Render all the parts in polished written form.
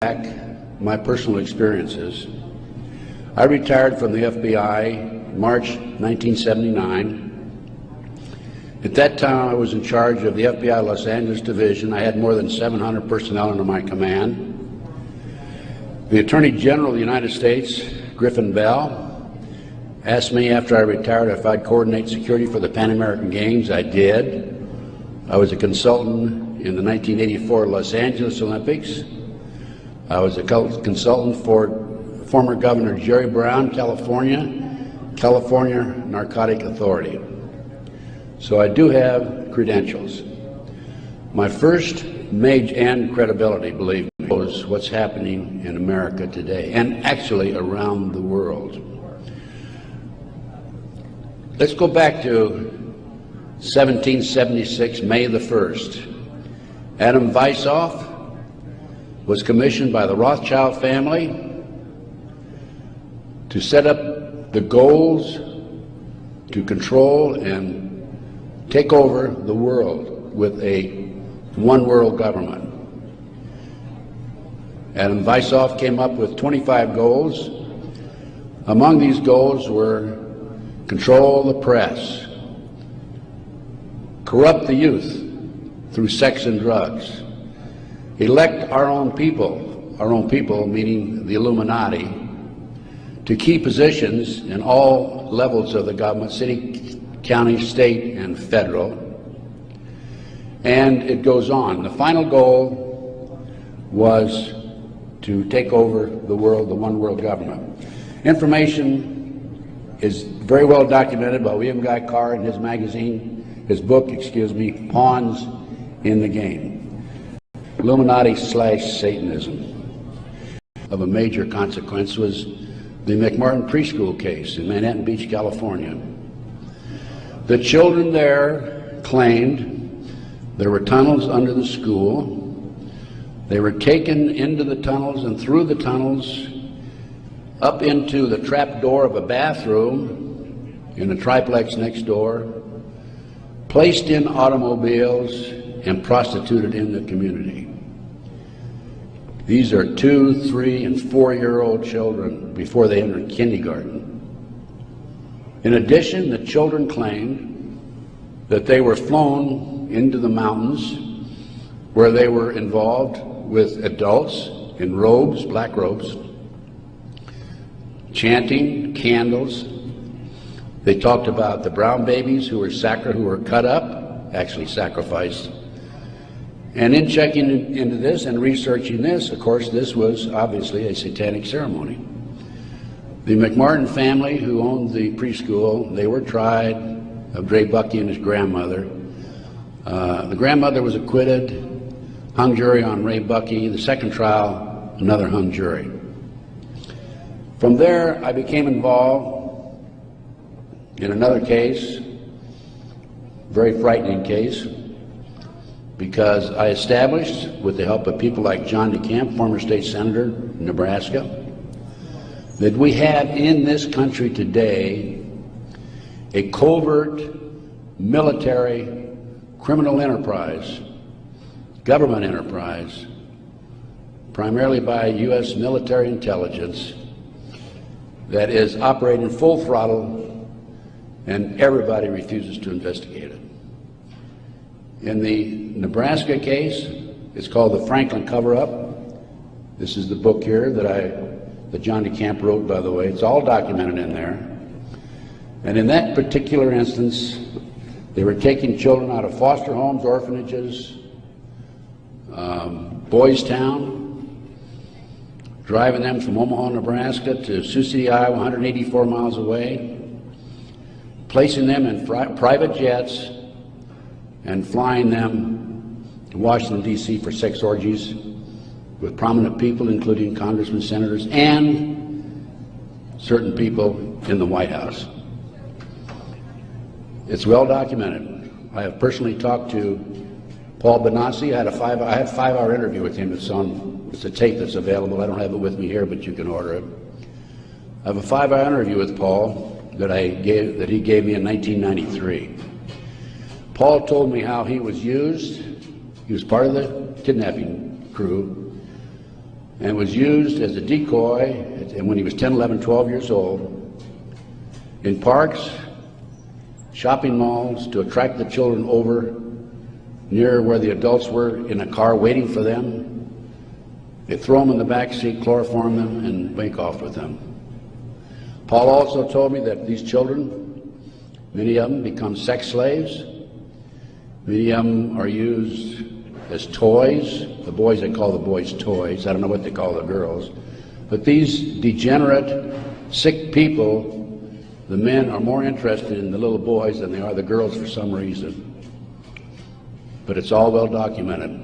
Back my personal experiences. I retired from the FBI March 1979. At that time, I was in charge of the FBI Los Angeles Division. I had more than 700 personnel under my command. The Attorney General of the United States, Griffin Bell, asked me after I retired if I'd coordinate security for the Pan American Games. I did. I was a consultant in the 1984 Los Angeles Olympics. I was a consultant for former Governor Jerry Brown, California Narcotic Authority. So I do have credentials. My first major and credibility, believe me, was what's happening in America today, and actually around the world. Let's go back to 1776, May the 1st. Adam Weishaupt was commissioned by the Rothschild family to set up the goals to control and take over the world with a one world government. Adam Weishaupt came up with 25 goals. Among these goals were control the press, corrupt the youth through sex and drugs, elect our own people meaning the Illuminati, to key positions in all levels of the government, city, county, state, and federal. And it goes on. The final goal was to take over the world, the one world government. Information is very well documented by William Guy Carr in his magazine, his book, Pawns in the Game. Illuminati/Satanism. Of a major consequence was the McMartin preschool case in Manhattan Beach, California. The children there claimed there were tunnels under the school. They were taken into the tunnels and through the tunnels up into the trap door of a bathroom in a triplex next door, placed in automobiles and prostituted in the community. These are 2, 3, and 4-year-old children before they entered kindergarten. In addition, the children claimed that they were flown into the mountains where they were involved with adults in robes, black robes, chanting, candles. They talked about the brown babies who were cut up, actually sacrificed. And in checking into this and researching this, of course, this was obviously a satanic ceremony. The McMartin family, who owned the preschool, they were tried of Ray Bucky and his grandmother. The grandmother was acquitted, hung jury on Ray Bucky. The second trial, another hung jury. From there, I became involved in another case, very frightening case, because I established, with the help of people like John DeCamp, former state senator in Nebraska, that we have in this country today a covert military criminal enterprise, government enterprise, primarily by U.S. military intelligence, that is operating full throttle, and everybody refuses to investigate it. In the Nebraska case, it's called the Franklin Cover-Up. This is the book here that John DeCamp wrote, by the way. It's all documented in there. And in that particular instance, they were taking children out of foster homes, orphanages, Boys Town, driving them from Omaha, Nebraska to Sioux City, Iowa, 184 miles away, placing them in private jets, and flying them to Washington, D.C. for sex orgies with prominent people, including congressmen, senators, and certain people in the White House. It's well documented. I have personally talked to Paul Benassi. I had a 5-hour interview with him. It's a tape that's available. I don't have it with me here, but you can order it. I have a 5-hour interview with Paul that he gave me in 1993. Paul told me how he was used. He was part of the kidnapping crew and was used as a decoy when he was 10, 11, 12 years old in parks, shopping malls, to attract the children over near where the adults were in a car waiting for them. They throw them in the back seat, chloroform them, and make off with them. Paul also told me that these children, many of them become sex slaves. Many of them are used as toys. The boys, they call the boys toys. I don't know what they call the girls. But these degenerate, sick people, the men are more interested in the little boys than they are the girls for some reason. But it's all well documented.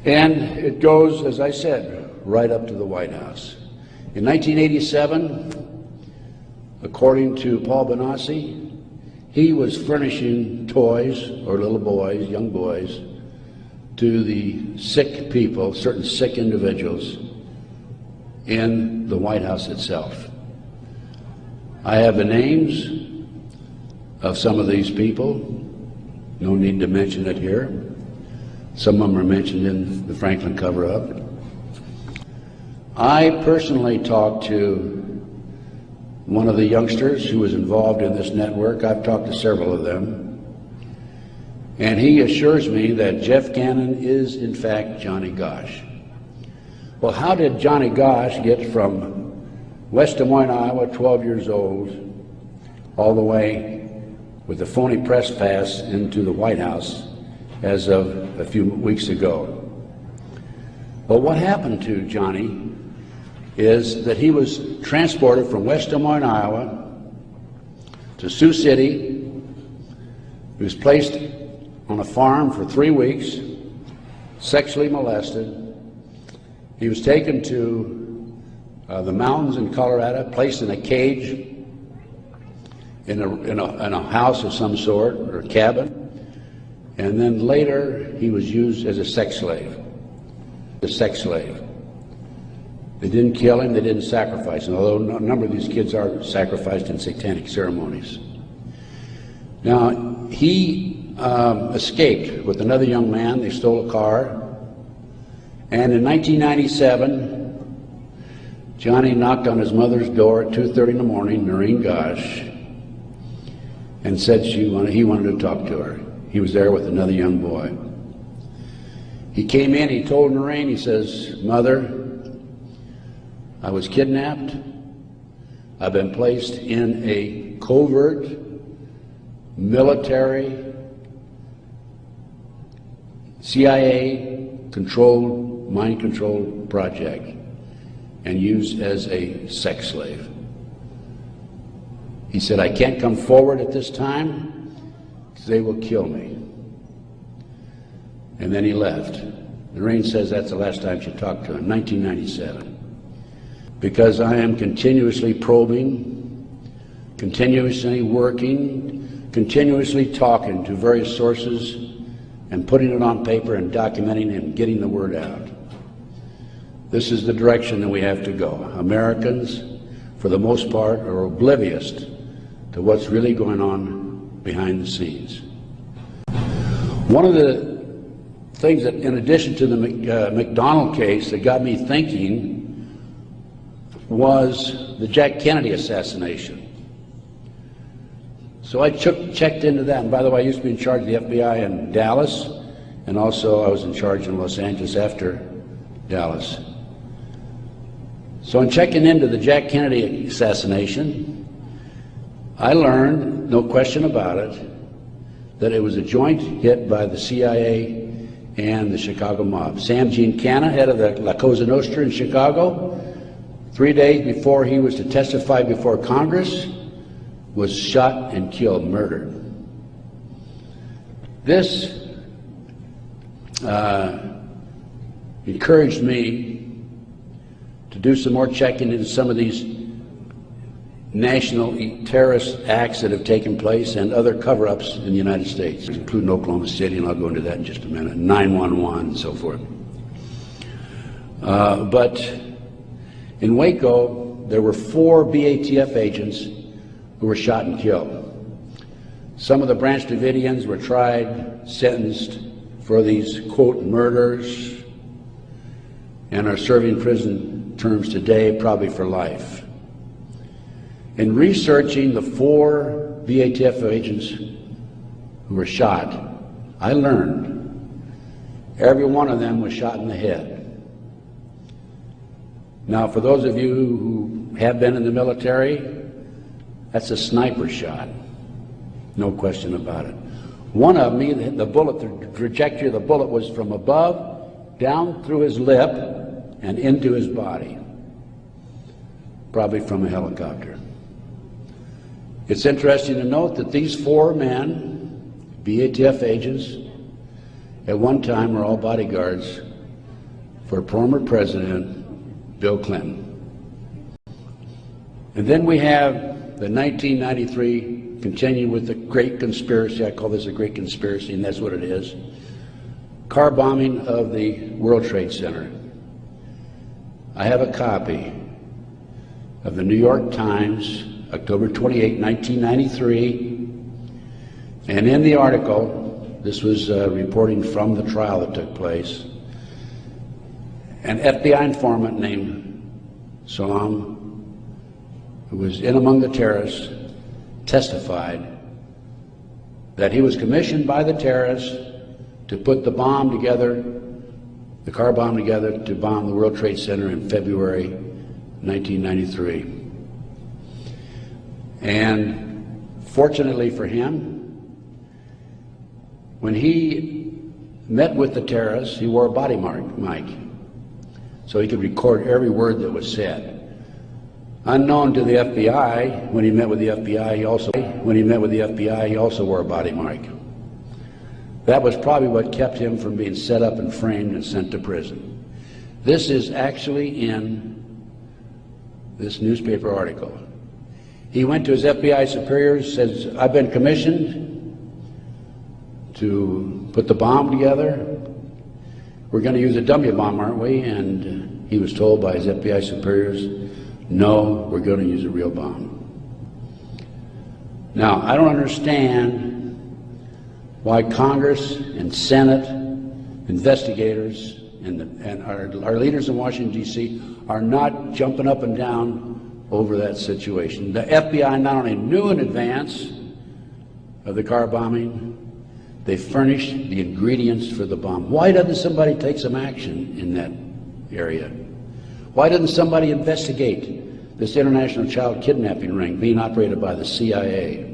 And it goes, as I said, right up to the White House. In 1987, according to Paul Benassi, he was furnishing toys, or little boys, young boys, to the sick people, certain sick individuals, in the White House itself. I have the names of some of these people. No need to mention it here. Some of them are mentioned in the Franklin cover-up. I personally talked to one of the youngsters who was involved in this network. I've talked to several of them. And he assures me that Jeff Cannon is, in fact, Johnny Gosch. Well, how did Johnny Gosch get from West Des Moines, Iowa, 12 years old, all the way with a phony press pass into the White House as of a few weeks ago? Well, what happened to Johnny is that he was transported from West Des Moines, Iowa to Sioux City. He was placed on a farm for 3 weeks, sexually molested. He was taken to the mountains in Colorado, placed in a cage in a house of some sort, or a cabin, and then later he was used as a sex slave. A sex slave. They didn't kill him, they didn't sacrifice him, although a number of these kids are sacrificed in satanic ceremonies. Now, he escaped with another young man. They stole a car, and in 1997, Johnny knocked on his mother's door at 2:30 in the morning, Noreen Gosch, and said he wanted to talk to her. He was there with another young boy. He came in, he told Noreen, he says, "Mother, I was kidnapped. I've been placed in a covert military CIA-controlled, mind-controlled project and used as a sex slave." He said, "I can't come forward at this time because they will kill me." And then he left. Noreen says that's the last time she talked to him, 1997. Because I am continuously probing, continuously working, continuously talking to various sources and putting it on paper and documenting and getting the word out. This is the direction that we have to go. Americans, for the most part, are oblivious to what's really going on behind the scenes. One of the things that, in addition to the McDonald case, that got me thinking was the Jack Kennedy assassination. So I checked into that. And by the way, I used to be in charge of the FBI in Dallas, and also I was in charge in Los Angeles after Dallas. So in checking into the Jack Kennedy assassination, I learned, no question about it, that it was a joint hit by the CIA and the Chicago mob. Sam Giancana, head of the La Cosa Nostra in Chicago, 3 days before he was to testify before Congress, was shot and killed, murdered. This encouraged me to do some more checking into some of these national terrorist acts that have taken place and other cover-ups in the United States, including Oklahoma City, and I'll go into that in just a minute, 9/11 and so forth. But in Waco, there were 4 BATF agents who were shot and killed. Some of the Branch Davidians were tried, sentenced for these, quote, murders, and are serving prison terms today, probably for life. In researching the 4 VATF agents who were shot, I learned every one of them was shot in the head. Now, for those of you who have been in the military, that's a sniper shot, no question about it. One of them, the bullet, the trajectory of the bullet was from above, down through his lip, and into his body, probably from a helicopter. It's interesting to note that these 4 men, VATF agents, at one time were all bodyguards for former President Bill Clinton. And then we have the 1993, continuing with the great conspiracy, I call this a great conspiracy, and that's what it is, car bombing of the World Trade Center. I have a copy of the New York Times, October 28, 1993, and in the article, this was reporting from the trial that took place, an FBI informant named Salam, who was in among the terrorists, testified that he was commissioned by the terrorists to put the bomb together, the car bomb together, to bomb the World Trade Center in February 1993. And fortunately for him, when he met with the terrorists, he wore a body mic, so he could record every word that was said. Unknown to the FBI, when he met with the FBI, he also wore a body mic. That was probably what kept him from being set up and framed and sent to prison. This is actually in this newspaper article. He went to his FBI superiors, says, I've been commissioned to put the bomb together. We're going to use a dummy bomb, aren't we? And he was told by his FBI superiors, no, we're going to use a real bomb. Now, I don't understand why Congress and Senate, investigators, and our leaders in Washington, D.C. are not jumping up and down over that situation. The FBI not only knew in advance of the car bombing, they furnished the ingredients for the bomb. Why doesn't somebody take some action in that area? Why doesn't somebody investigate this international child kidnapping ring being operated by the CIA?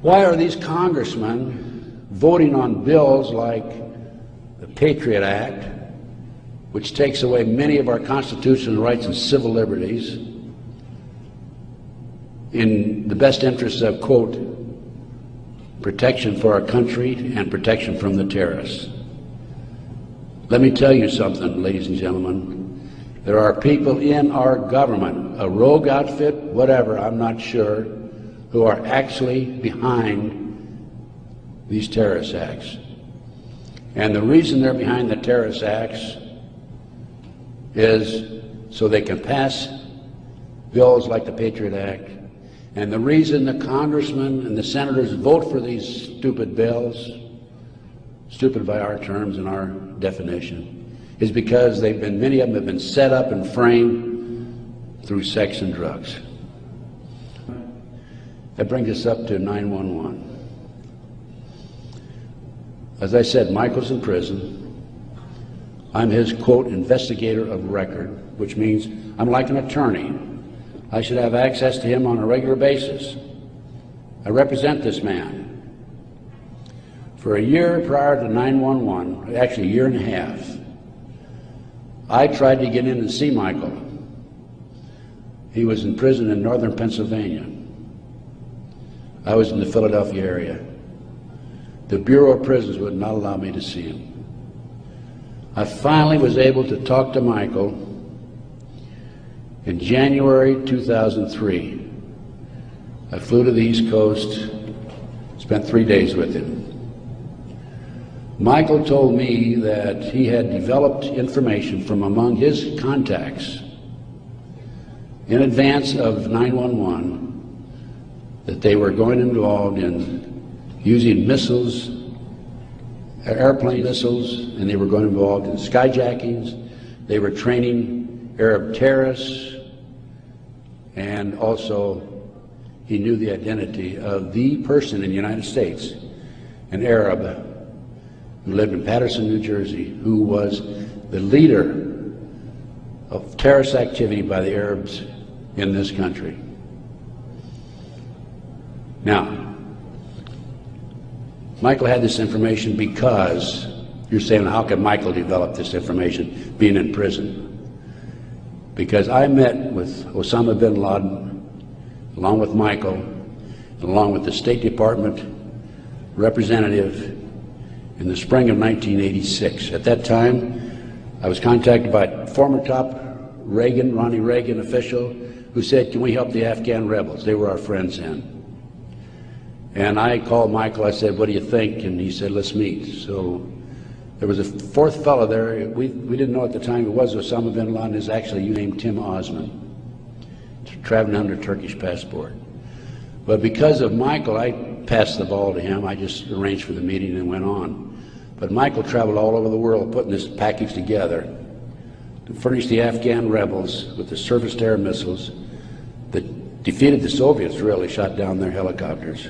Why are these congressmen voting on bills like the Patriot Act, which takes away many of our constitutional rights and civil liberties in the best interests of, quote, protection for our country and protection from the terrorists? Let me tell you something, ladies and gentlemen. There are people in our government, a rogue outfit, whatever, I'm not sure, who are actually behind these terrorist acts. And the reason they're behind the terrorist acts is so they can pass bills like the Patriot Act. And the reason the congressmen and the senators vote for these stupid bills, stupid by our terms and our definition, is because many of them have been set up and framed through sex and drugs. That brings us up to 911. As I said, Michael's in prison. I'm his, quote, investigator of record, which means I'm like an attorney. I should have access to him on a regular basis. I represent this man. For a year prior to 911, actually a year and a half, I tried to get in and see Michael. He was in prison in northern Pennsylvania. I was in the Philadelphia area. The Bureau of Prisons would not allow me to see him. I finally was able to talk to Michael in January 2003. I flew to the East Coast, spent 3 days with him. Michael told me that he had developed information from among his contacts in advance of 911 that they were going involved in using missiles, airplane missiles, and they were going involved in skyjackings, They were training Arab terrorists, and also he knew the identity of the person in the United States, an Arab who lived in Paterson, New Jersey, who was the leader of terrorist activity by the Arabs in this country. Now, Michael had this information because, you're saying, how could Michael develop this information being in prison? Because I met with Osama bin Laden, along with Michael, and along with the State Department representative in the spring of 1986. At that time, I was contacted by a former top Ronnie Reagan official who said, can we help the Afghan rebels? They were our friends then. And I called Michael, I said, what do you think? And he said, let's meet. So there was a fourth fellow there. We didn't know at the time it was Osama bin Laden. Is actually named Tim Osman, traveling under Turkish passport. But because of Michael, I passed the ball to him. I just arranged for the meeting and went on. But Michael traveled all over the world putting this package together to furnish the Afghan rebels with the surface-to-air missiles that defeated the Soviets, really shot down their helicopters.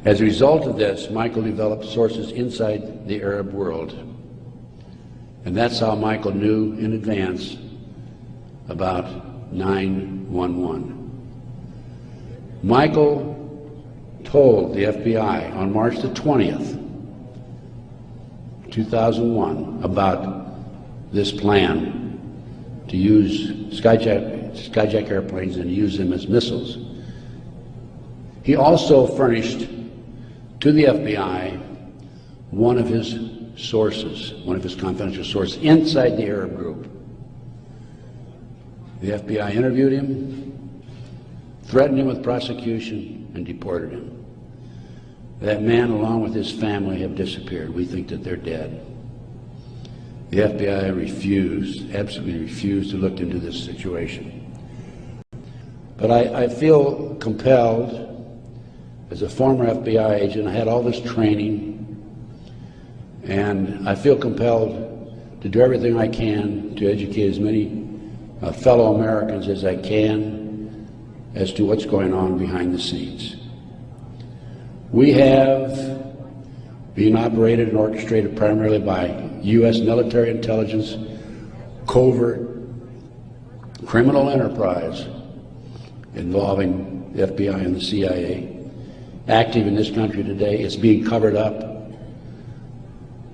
As a result of this, Michael developed sources inside the Arab world. And that's how Michael knew in advance about 9/11. Michael told the FBI on March the 20th, 2001, about this plan to use skyjack airplanes and use them as missiles. He also furnished to the FBI one of his sources, one of his confidential sources inside the Arab group. The FBI interviewed him, threatened him with prosecution, and deported him. That man, along with his family, have disappeared. We think that they're dead. The FBI refused, absolutely refused to look into this situation. But I feel compelled, as a former FBI agent, I had all this training, and I feel compelled to do everything I can to educate as many fellow Americans as I can as to what's going on behind the scenes. We have been operated and orchestrated primarily by U.S. military intelligence, covert criminal enterprise involving the FBI and the CIA, active in this country today. It's being covered up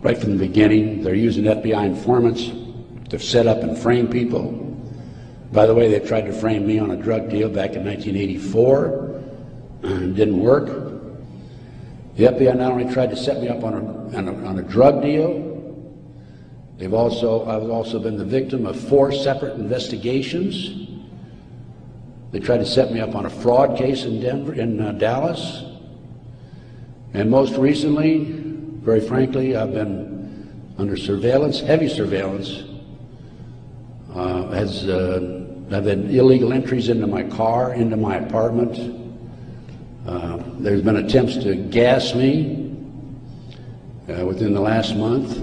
right from the beginning. They're using FBI informants to set up and frame people. By the way, they tried to frame me on a drug deal back in 1984. It didn't work. The FBI not only tried to set me up on a drug deal, I've also been the victim of 4 separate investigations. They tried to set me up on a fraud case in Dallas. And most recently, very frankly, I've been under surveillance, heavy surveillance. I've had illegal entries into my car, into my apartment. There's been attempts to gas me within the last month,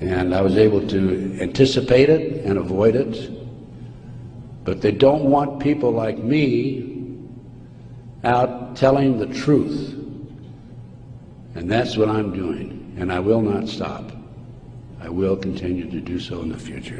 and I was able to anticipate it and avoid it. But they don't want people like me out telling the truth. And that's what I'm doing, and I will not stop. I will continue to do so in the future.